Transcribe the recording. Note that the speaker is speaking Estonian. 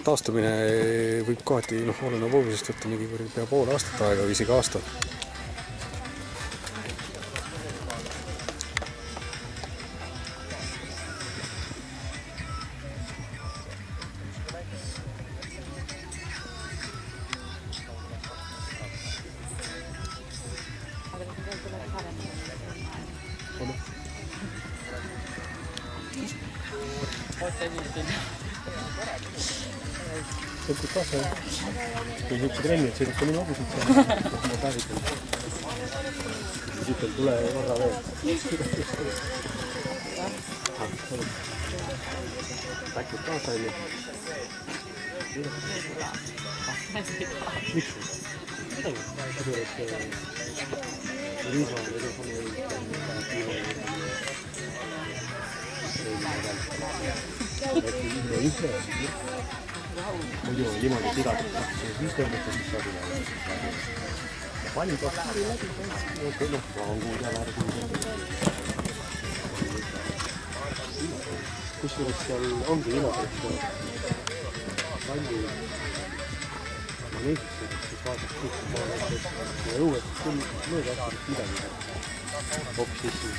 taastumine võib kohati oleneb hoovusest võtta mingi pea pool aastat aega või isegi aasta. Sõltub kaasa, kui niisuguse trenni, et sõidab ka nii hobusid seal, ma päevitan. Siit on tule korra veel. Päkud kaasa oli. Miks? Riisa on muidu on niimoodi, et iga 50 mõttes, mis saab üle. Palju peab läbi, ma on kuud jälle ära kuud. Kusjuures seal ongi niimoodi, et palju maneesisse, siis vaataks kõik, ja õues küll mööda äkki midagi hoopis sisse.